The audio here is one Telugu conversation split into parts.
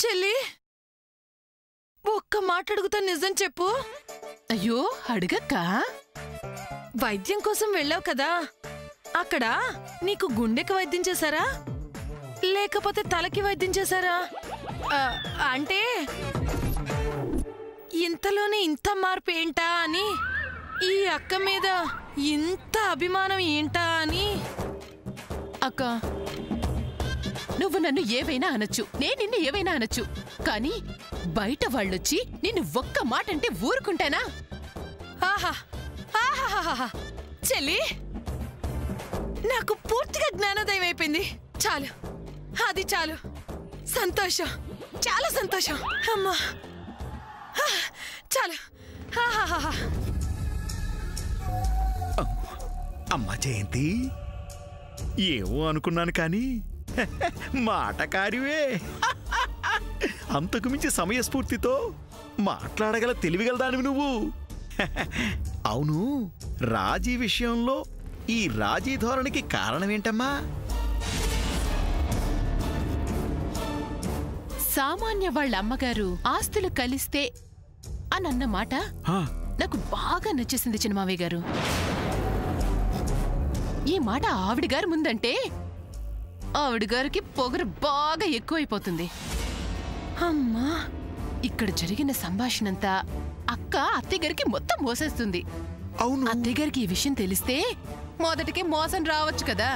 చెల్లి ఒక్క మాట అడుగుతా, నిజం చెప్పు. అయ్యో అడగక్క. వైద్యం కోసం వెళ్ళావు కదా, అక్కడ నీకు గుండెకి వైద్యం చేశారా లేకపోతే తలకి వైద్యం చేశారా? అంటే ఇంతలోనే ఇంత మార్పు ఏంటా అని, ఈ అక్క మీద ఇంత అభిమానం ఏంటా అని. అక్క నువ్వు నన్ను ఏవైనా అనొచ్చు, నేను నిన్ను ఏవైనా అనొచ్చు, కానీ బయట వాళ్ళొచ్చి నిన్ను ఒక్క మాట అంటే ఊరుకుంటానా? ఆహా ఆహాహాహా చెల్లి, నాకు పూర్తిగా జ్ఞానోదయం అయిపోయింది. చాలు, అది చాలు. సంతోషం, చాలా సంతోషం. అమ్మా చాలు. అమ్మా జయంతి, ఏమో అనుకున్నాను కానీ మాటకారివే. అంతకు మించి సమయస్ఫూర్తితో మాట్లాడగల తెలివిగలదానివి నువ్వు. అవును, రాజీ విషయంలో ఈ రాజీ ధోరణికి కారణమేంటమ్మా? సామాన్య వాళ్ళ అమ్మగారు ఆస్తులు కలిస్తే అనన్న మాట నాకు బాగా నచ్చేసింది చిన్నమావయ్య గారు. ఈ మాట ఆవిడ గారు ముందంటే ఆవిడ గారికి పొగరు బాగా ఎక్కువైపోతుంది. అమ్మా, ఇక్కడ జరిగిన సంభాషణంతా అక్క అత్తయ్యగారికి మొత్తం మోసేస్తుంది. అవును, అత్తయ్యగారికి ఈ విషయం తెలిస్తే మొదటికి మోసం రావచ్చు కదా.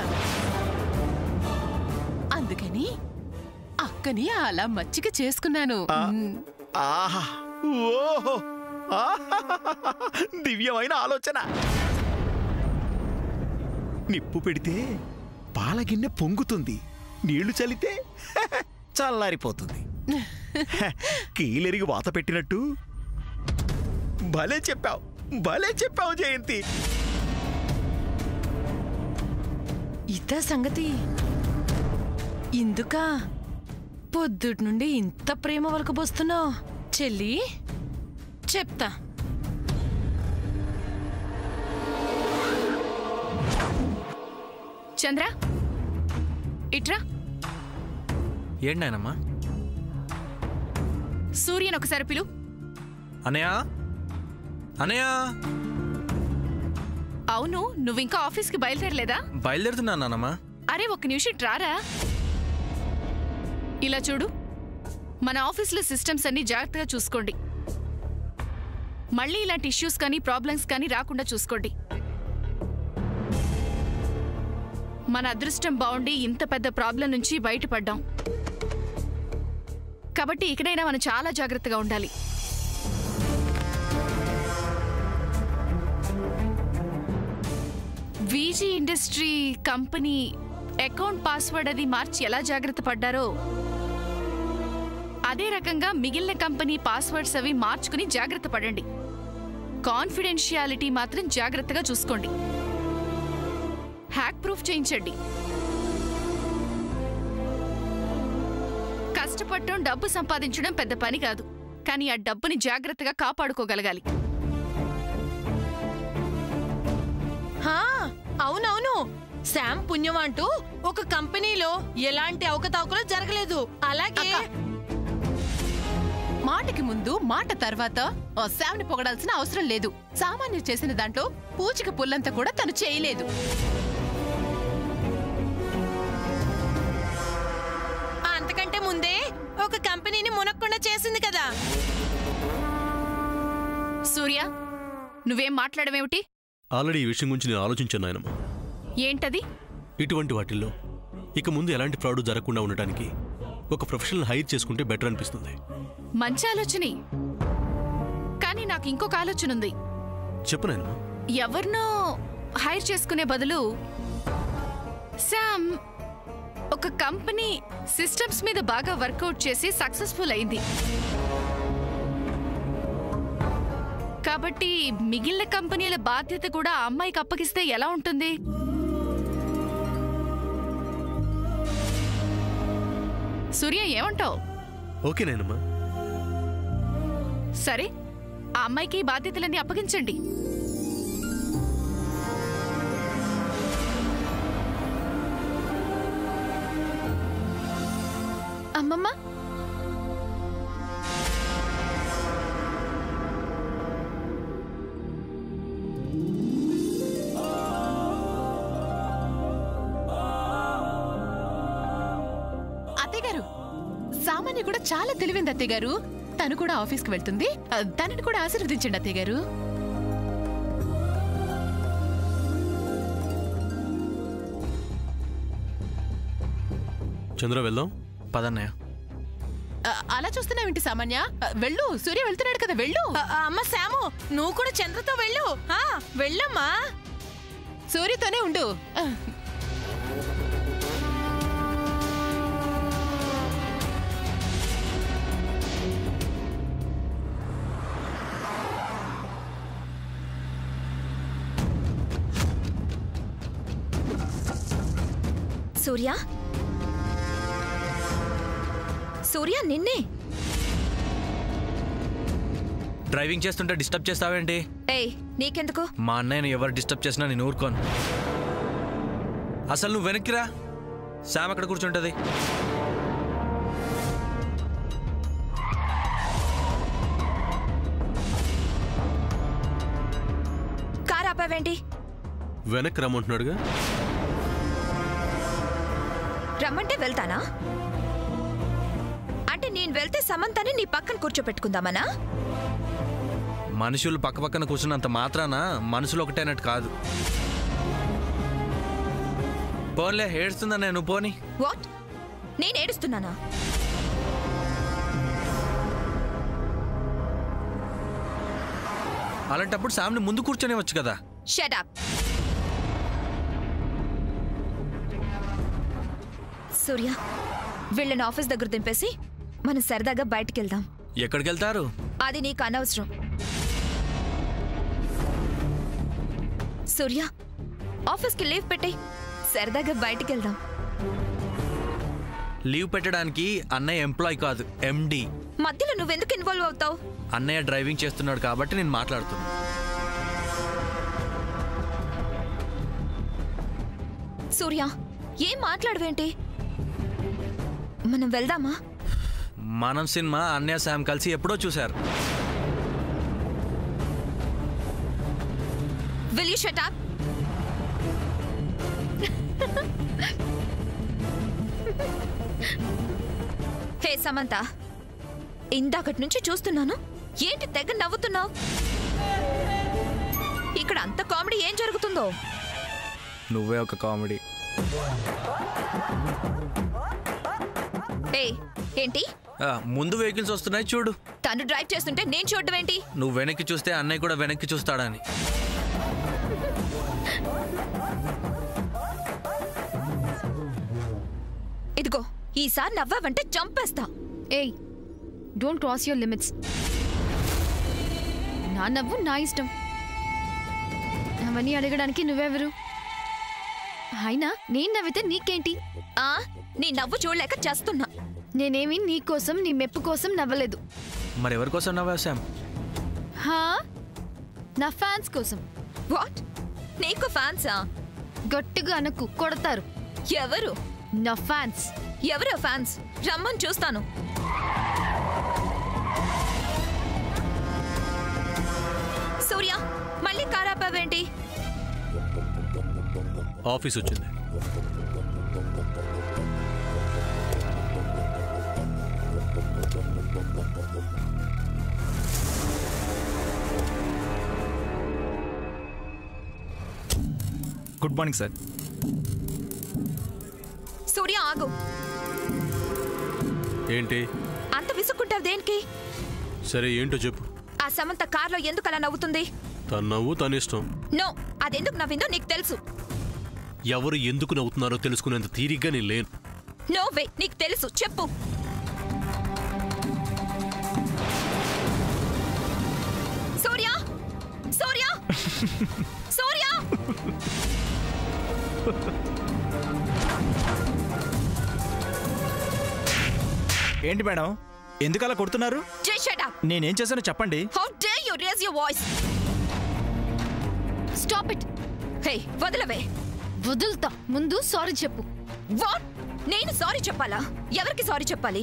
అందుకని అక్కని అలా మచ్చిక చేసుకున్నాను. ఆహా, ఓహో, దివ్యమైన ఆలోచన. నిప్పు పెడితే పాలగిన్నె పొంగుతుంది, నీళ్లు చల్లితే చల్లారిపోతుంది. కీలెరిగి వాత పెట్టినట్టు భలే చెప్పావు, భలే చెప్పావు జయంతి. ఇదా సంగతి. ఇందుక పొద్దుటి నుండి ఇంత ప్రేమ వలకబోస్తున్నావు చెల్లి? చెప్తా. చంద్ర, ఇట్రా. ఏంటమ్మా? సూర్యన్ ఒకసారి పిలు. అనయా, అనయా. అవును, నువ్వింకా ఆఫీస్కి బయలుదేరలేదా? బయలుదేరుతున్నానమ్మా. అరే ఒక్క నిమిషం రారా. ఇలా చూడు, మన ఆఫీస్లో సిస్టమ్స్ అన్ని జాగ్రత్తగా చూసుకోండి. మళ్ళీ ఇలాంటి ఇష్యూస్ కానీ ప్రాబ్లమ్స్ కానీ రాకుండా చూసుకోండి. మన అదృష్టం బాగుండి ఇంత పెద్ద ప్రాబ్లం నుంచి బయటపడ్డాం కాబట్టి ఇకనైనా మనం చాలా జాగ్రత్తగా ఉండాలి. VG industry company account password అది మార్చి ఎలా జాగ్రత్త పడ్డారో అదే రకంగా మిగిలిన కంపెనీ పాస్వర్డ్స్ అవి మార్చుకుని జాగ్రత్త పడండి. కాన్ఫిడెన్షియాలిటీ మాత్రం జాగ్రత్తగా చూసుకోండి. హ్యాక్ ప్రూఫ్ చేయించండి. కష్టపడటం, డబ్బు సంపాదించడం పెద్ద పని కాదు, కానీ ఆ డబ్బుని జాగ్రత్తగా కాపాడుకోగలగాలి. అవునవును, శామ్ పుణ్యం అంటూ ఒక కంపెనీలో ఎలాంటి అవకతవకలు జరగలేదు. అలాగే మాటకి ముందు మాట తర్వాత ఆ శామ్ని పొగడాల్సిన అవసరం లేదు. సామాన్యులు చేసిన దాంట్లో పూచిక పుల్లంతా కూడా తను చేయలేదు. అంతకంటే ముందే ఒక కంపెనీని మునక్కుండా చేసింది కదా. సూర్య, నువ్వేం మాట్లాడవేమిటి? ఆల్రెడీ ఈ విషయం గురించి నేను ఆలోచించాను నాయనమ్మ. ఏంటది? ఇటువంటి వాటిల్లో ఇక ముందు ఎలాంటి ఫ్రాడ్ జరగకుండా ఉండటానికి ఒక ప్రొఫెషనల్ హైర్ చేసుకుంటే బెటర్ అనిపిస్తుంది. మంచి ఆలోచనే, కానీ నాకు ఇంకొక ఆలోచన ఉంది. చెప్పు నాయనమ్మ. ఎవరినో హైర్ చేసుకునే బదులు శామ్ ఒక కంపెనీ సిస్టమ్స్ మీద బాగా వర్కౌట్ చేసి సక్సెస్ఫుల్ అయింది కాబట్టి మిగిలిన కంపెనీల బాధ్యత కూడా ఆ అమ్మాయికి అప్పగిస్తే ఎలా ఉంటుంది? సూర్య, ఏమంటావు? ఓకే నాయనమ్మ. సరే, ఆ అమ్మాయికి బాధ్యతలన్నీ అప్పగించండి. అమ్మమ్మ, కూడా చాలా తెలివింది అత్తయ్య గారు. తను కూడా ఆఫీస్కి వెళ్తుంది. తనని కూడా ఆశీర్వదించండి అత్తయ్య గారు. చంద్ర వెళ్దాం. పదన్నయ్య. అలా చూస్తున్నావేంటి సామాన్య? వెళ్ళు, సూర్య వెళ్తున్నాడు కదా, వెళ్ళు. అమ్మ శాము, నువ్వు కూడా చంద్రతో వెళ్ళు. వెళ్ళమ్మా. సూర్యతోనే ఉండు. సూర్య, సూర్య నిన్నే. డ్రైవింగ్ చేస్తుంటే డిస్టర్బ్ చేస్తావేంటి? ఏయ్, నీకెందుకు? మా అన్నయ్యను ఎవరు డిస్టర్బ్ చేసినా నేను ఊరుకోను. అసలు నువ్వు వెనక్కిరా. శామ్ అక్కడ కూర్చుంటది. కార్ ఆపావేంటి? వెనక్కి రమ్మంటున్నాడుగా. రమ్మంటే వెళ్తానా? అంటే నేను వెళ్తే సమంతని నీ పక్కన కూర్చోపెట్టుకుందామనా? మనుషులు పక్క పక్కన కూర్చున్నంత మాత్రాన మనుషులు ఒకటైనట్టు కాదు. పోన్లే, ఏడుస్తుందా? నేను పోని. వాట్? నేను ఏడుస్తున్నానా? అలాంటప్పుడు శామ్ని ముందు కూర్చొనేవచ్చు కదా. Shut up. సూర్య, వీళ్ళని ఆఫీస్ దగ్గర దింపేసి మనం సరదాగా బయటికి వెళ్దాం. ఎక్కడికి వెళ్తారు? అది నీకు అనవసరం. సూర్య, ఆఫీస్కి లీవ్ పెట్టే సరదాగా బయటికి వెళ్దాం. లీవ్ పెట్టడానికి అన్నయ్య ఎంప్లాయ్ కాదు, ఎండి. మధ్యలో నువ్వెందుకు ఇన్వాల్వ్ అవుతావు? అన్నయ్య డ్రైవింగ్ చేస్తున్నాడు కాబట్టి నేను మాట్లాడుతున్నా. సూర్య, ఏం మాట్లాడవేంటి? మనం వెళ్దామా? మనం సినిమా అన్నయ్య శామ్ కలిసి ఎప్పుడో చూశారు. Will you shut up? హే సమంత, ఇందాకటి నుంచి చూస్తున్నాను, ఏంటి తెగ నవ్వుతున్నావు? ఇక్కడ అంత కామెడీ ఏం జరుగుతుందో? నువ్వే ఒక కామెడీ. ఏంటి? ముందు వెహికల్స్ వస్తున్నాయి చూడు. తను డ్రైవ్ చేస్తుంటే నేను చూడడం ఏంటి? నువ్వు వెనక్కి చూస్తే అన్నయ్య కూడా వెనక్కి చూస్తాడని. ఇదిగో, ఈసారి నవ్వావంటే చంపేస్తా. ఏయ్, డోంట్ క్రాస్ యువర్ లిమిట్స్. నా నవ్వు నా ఇష్టం. అవన్నీ అడగడానికి నువ్వెవరు? అయినా నేను నవ్వితే నీకేంటి? నీ నవ్వు చూడలేక చేస్తున్నా. నేనేమి నీ కోసం, నీ మెప్పు కోసం నవ్వలేదు. మరెవరి కోసం నవ్వావు శామ్? నా ఫ్యాన్స్ కోసం. వాట్? నీకు ఫ్యాన్సా? గట్టిగా అనకు, కొడతారు. ఎవరు? నా ఫ్యాన్స్. ఎవరో ఫ్యాన్స్? రమ్మని చూస్తాను. సూర్య, మళ్ళీ కార్ ఆపావేంటి? ఆఫీస్ వచ్చింది. Good morning sir. సూర్య, ఆగు. ఏంటి అంత విసుక్కుంటావు దేనికి? సరే ఏంటో చెప్పు. ఆ సమంత కార్లో ఎందుకు అలా నవ్వుతుంది? తన నవ్వు తన ఇష్టం. నో, అదెందుకు నవ్విందో నీకు తెలుసు. ఎవరు ఎందుకు నవ్వుతున్నారో తెలుసుకునేంత తీరిగ్గా నేను లేను. నో వే, నీకు తెలుసు, చెప్పు. సూర్య, సూర్య, సూర్య. ఏంటి మేడం, ఎందుకు అలా కొడుతున్నారు? జై షట్ అప్. నేనేం చేశానో చెప్పండి. How dare you raise your voice? Stop it. Hey, వదలవే. వదులుతా, ముందు సారీ చెప్పు. వాట్? నేను సారీ చెప్పాలా? ఎవరికి సారీ చెప్పాలి?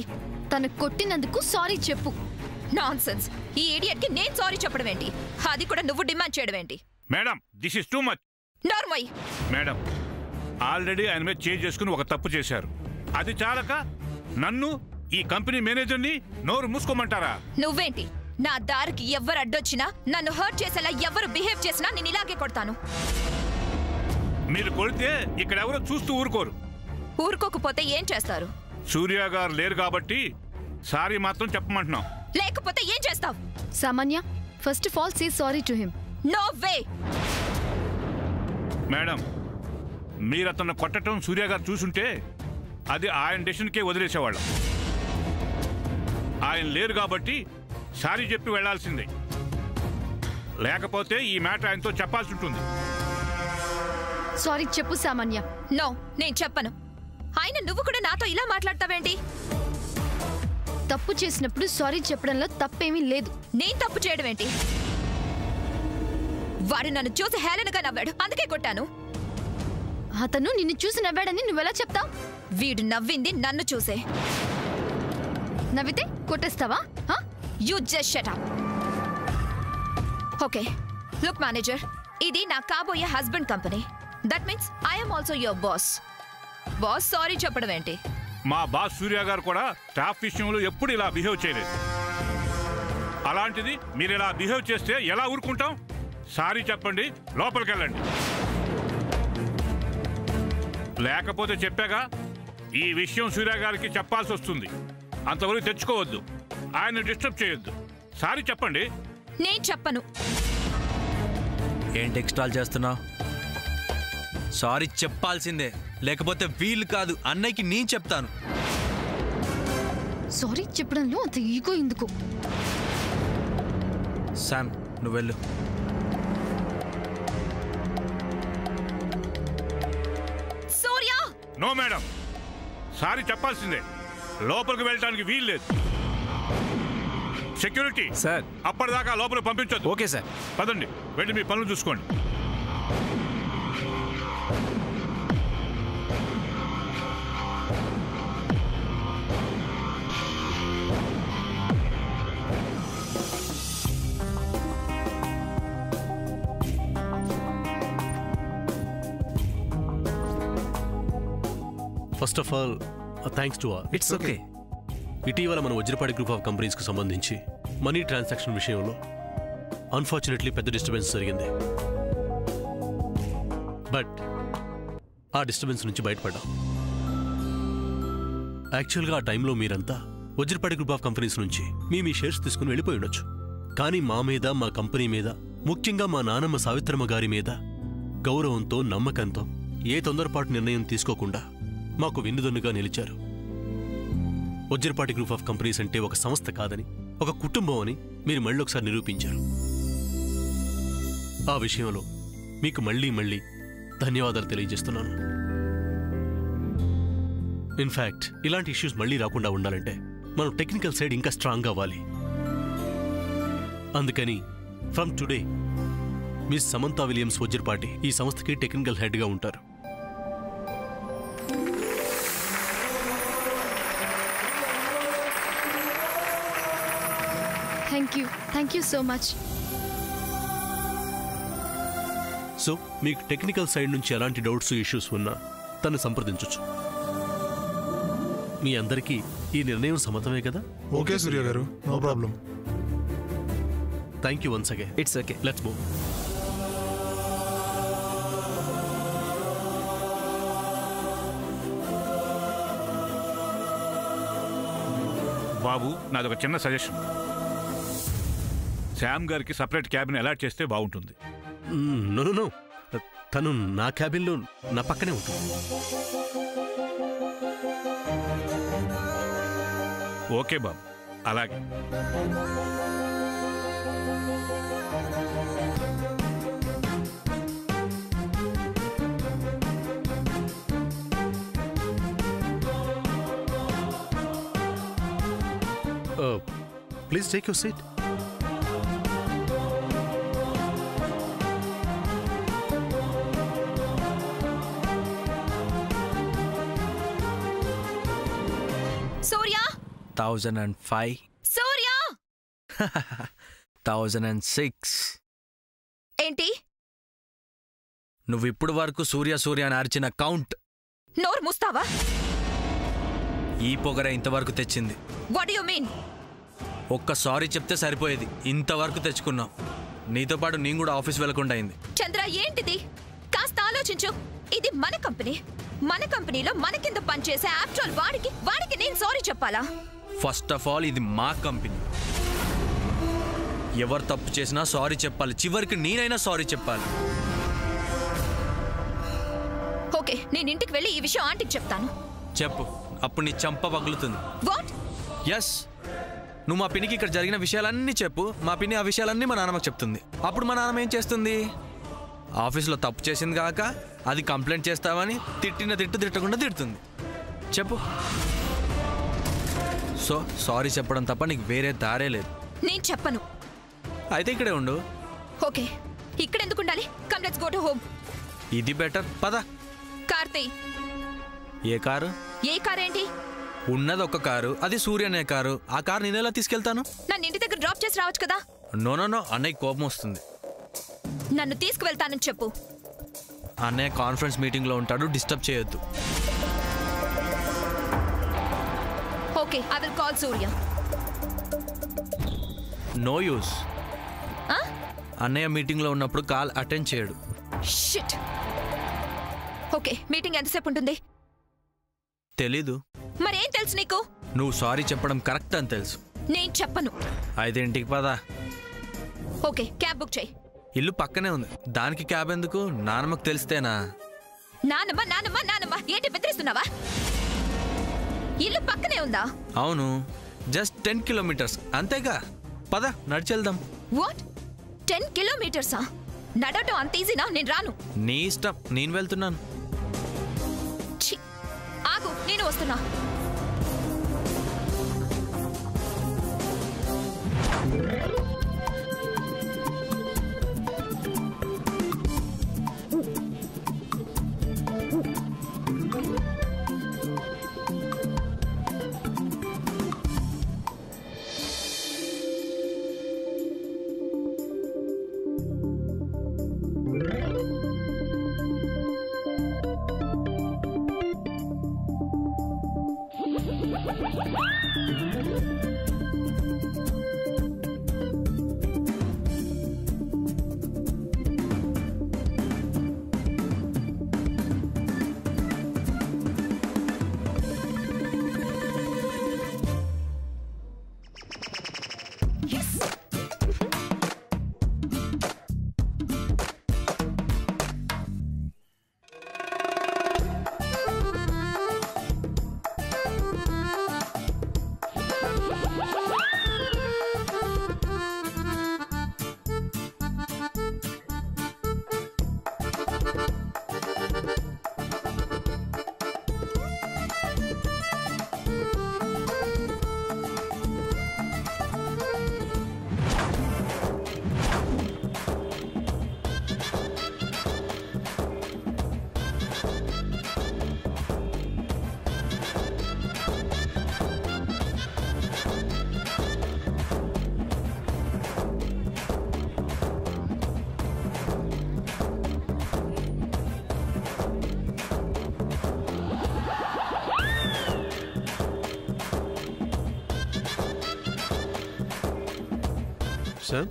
తను కొట్టినందుకు సారీ చెప్పు. నాన్సెన్స్. ఈ ఇడియట్ కి నేను సారీ చెప్పడం ఏంటి? అది కూడా నువ్వు డిమాండ్ చేయడం ఏంటి? Madam, this is too much. Normal. Madam, already ఆయన మీద చేంజ్ చేసుకుని ఒక తప్పు చేశారు. అది చాలక నన్ను ఈ కంపెనీ మేనేజర్ని నోరు మూసుకోమంటారా? నువ్వేంటి? నా దారికి ఎవ్వరు అడ్డొచ్చినా, నన్ను హర్ట్ చేసేలా ఎవరు బిహేవ్ చేసినా నేను ఇలాగే కొడతాను. మీరు కొడితే ఇక్కడ ఎవరో చూస్తూ ఊరుకోరు. ఊరుకోకపోతే ఏం చేస్తారు? సూర్య గారు లేరు కాబట్టి సారీ మాత్రం చెప్పమంటున్నాం. లేకపోతే ఏం చేస్తావు? Samanya, first of all say sorry to him. No way. Madam, మీరు అతను కొట్టడం సూర్య గారు చూసుంటే అది ఆయన డెసిషన్కే వదిలేసేవాళ్ళం. ఆయన లేరు కాబట్టి సారీ చెప్పి వెళ్లాల్సిందే. లేకపోతే ఈ మ్యాటర్ ఆయనతో చెప్పాల్సి ఉంటుంది. సారీ చెప్పు సామాన్య. నో, నేను చెప్పను. ఆయన నువ్వు కూడా నాతో ఇలా మాట్లాడతావేంటి? తప్పు చేసినప్పుడు సారీ చెప్పడంలో తప్పేమీ లేదు. నేను తప్పు చేయడం ఏంటి? వాడు నన్ను చూసి హేళనగా నవ్వాడు, అందుకే కొట్టాను. అతను నిన్ను చూసి నవ్వాడని నువ్వెలా చెప్తావు? వీడు నవ్వింది నన్ను చూసే. నవ్వితే కొట్టేస్తావా? You just shut up. Okay, look manager, ఇది నా కాబోయే husband company. That means I'm also your boss. Boss sorry చెప్పడం ఏంటి? మా బాస్ సూర్య గారు కూడా స్టాఫ్ విషయంలో ఎప్పుడు ఇలా బిహేవ్ చేయలేదు. అలాంటిది మీరు ఇలా బిహేవ్ చేస్తే ఎలా ఊరుకుంటాం? సారీ చెప్పండి, లోపలికి వెళ్ళండి. లేకపోతే చెప్పాగా ఈ విషయం సూర్య గారికి చెప్పాల్సి వస్తుంది. అంతవరకు తెచ్చుకోవద్దు, ఆయన డిస్టర్బ్ చేయొద్దు. సారీ చెప్పండి. నేను చెప్పను. ఏంటి ఎక్స్ట్రాల్ చేస్తున్నావు? సారీ చెప్పాల్సిందే, లేకపోతే వీలు కాదు. అన్నయ్యకి నేను చెప్తాను. సారీ చెప్పడంలో అంత ఈగో ఎందుకు? శామ్, నువ్వు వెళ్ళు. సూర్య! నో మేడం, సారీ చెప్పాల్సిందే. లోపలికి వెళ్ళడానికి వీలు లేదు. సెక్యూరిటీ సార్, అప్పటిదాకా లోపల పంపించొద్దు. Okay sir. పదండి, వెళ్ళి మీ పనులు చూసుకోండి. First of all thanks to all. It's okay. ఇటీవల మన వజ్రపాటి గ్రూప్ ఆఫ్ కంపెనీస్కి సంబంధించి మనీ ట్రాన్సాక్షన్ విషయంలో అన్ఫార్చునేట్లీ పెద్ద డిస్టర్బెన్స్ జరిగింది. బట్ ఆ డిస్టర్బెన్స్ నుంచి బయటపడ్డాం. యాక్చువల్గా ఆ టైంలో మీరంతా వజ్రపాటి గ్రూప్ ఆఫ్ కంపెనీస్ నుంచి మీ షేర్స్ తీసుకుని వెళ్ళిపోయి ఉండొచ్చు. కానీ మా మీద, మా కంపెనీ మీద, ముఖ్యంగా మా నానమ్మ సావిత్రమ్మ గారి మీద గౌరవంతో, నమ్మకంతో ఏ తొందరపాటు నిర్ణయం తీసుకోకుండా మాకు వెన్నుదన్నుగా నిలిచారు. వజ్రపాటి గ్రూప్ ఆఫ్ కంపెనీస్ అంటే ఒక సంస్థ కాదని, ఒక కుటుంబం అని మీరు మళ్ళీ ఒకసారి నిరూపించారు. ఆ విషయంలో మీకు మళ్ళీ మళ్ళీ ధన్యవాదాలు తెలియజేస్తున్నాను. ఇన్ఫ్యాక్ట్ ఇలాంటి ఇష్యూస్ మళ్ళీ రాకుండా ఉండాలంటే మనం టెక్నికల్ సైడ్ ఇంకా స్ట్రాంగ్ అవ్వాలి. అందుకని from today miss Samantha Williams Vajrapati ఈ సంస్థకి టెక్నికల్ హెడ్గా ఉంటారు. Thank you so much. So మీకు టెక్నికల్ సైడ్ నుంచి ఎలాంటి డౌట్స్, ఇష్యూస్ ఉన్నా తను సంప్రదించవచ్చు. మీ అందరికీ ఈ నిర్ణయం సమ్మతమే కదా? ఓకే సూర్య గారు, no problem. Thank you once again. It's okay, let's move. బాబు, నాదొక చిన్న సజెషన్. శ్యామ్ గారికి సపరేట్ క్యాబిన్ అలాట్ చేస్తే బాగుంటుంది. నో నో నో, తను నా క్యాబిన్లో నా పక్కనే ఉంటుంది. ఓకే బాబు, అలాగే. Please take your seat. Surya! 1005. Surya! 1006. ఏంటి? నువ్వు ఇప్పుడు వరకు సూర్య సూర్య అని అరిచిన కౌంట్. నోరు మూస్తావా? ఈ పొగరే ఇంతవరకు తెచ్చింది. What you mean? ఒక్క సారీ చెప్తే సరిపోయేది, ఇంతవరకు తెచ్చుకున్నాం. నీతో పాటు నేను కూడా ఆఫీస్ వెళ్ళకుండా అయింది. చంద్ర ఏంటిది? కాస్త ఆలోచించు. ఇది మన కంపెనీ. మన కంపెనీలో మన కింద పనిచేసే ఆఫ్టర్ ఆల్ వాడికి నేను సారీ చెప్పాలా? ఫస్ట్ ఆఫ్ ఆల్ ఇది మా కంపెనీ. ఎవరు తప్పు చేసినా సారీ చెప్పాలి. చివరికి నేనైనా సారీ చెప్పాలి. ఓకే, నేను ఇంటికి వెళ్ళి ఈ విషయం ఆంటీకి చెప్తాను. చెప్పు, అప్పుడు నీ చంప పగులుతుంది. వాట్? ఎస్, నువ్వు మా పిన్నికి ఇక్కడ జరిగిన విషయాలన్నీ చెప్పు. మా పిన్ని ఆ విషయాలన్నీ మా నాన్నమ్మకి చెప్తుంది. అప్పుడు మా నాన్నమ్మ ఏం చేస్తుంది? ఆఫీస్లో తప్పు చేసింది కాక అది కంప్లైంట్ చేస్తావని తిట్టకుండా తిడుతుంది. చెప్పు. సో సారీ చెప్పడం తప్ప నీకు వేరే దారే లేదు. నేను చెప్పను. అయితే ఇక్కడే ఉండు. ఓకే, ఇక్కడ ఎందుకు ఉండాలి? Come let's go to home. ఇది బెటర్, పద. కార్తీ. ఏ కారు? ఏ కార్ ఏంటి? ఉన్నది ఒక కారు, అది సూర్య అనే కారు. ఆ కారు నేను ఎలా తీసుకెళ్తాను? నన్ను ఇంటి దగ్గర డ్రాప్ చేసి రావచ్చు కదా. నో, అన్నయ్య కోపం వస్తుంది. నన్ను తీసుకువెళ్తానని చెప్పు. అన్నయ్య కాన్ఫరెన్స్ మీటింగ్ లో ఉంటాడు, డిస్టర్బ్ చేయొద్దు. Okay, I will call Surya. No use. అన్నయ్య మీటింగ్ లో ఉన్నప్పుడు కాల్ అటెండ్ చేయడు. షిట్. ఓకే, మీటింగ్ ఎంతసేపు ఉంటుంది? తెలీదు. మరేం తెలుసు నీకు? నువ్వు సారీ చెప్పడం కరెక్ట్ అని తెలుసు. నేను చెప్పను. అయితే ఇంటికి పదా. ఓకే, క్యాబ్ బుక్ చేయి. ఇల్లు పక్కనే ఉంది, దానికి క్యాబ్ ఎందుకు? నాన్నమ్మకు తెలిస్తేనా? నానమ్మ ఏంటి బెదిరిస్తున్నావా? ఇల్లు పక్కనే ఉందా? అవును, జస్ట్ 10 కిలోమీటర్స్ అంతేగా. పద, నడిచెళ్దాం. వాట్? 10 కిలోమీటర్సా? నడవటం అంత ఈజీనా? నేను రాను. నీ ఇష్టం, నేను వెళ్తున్నాను. ఆగు, నేను వస్తున్నా. సార్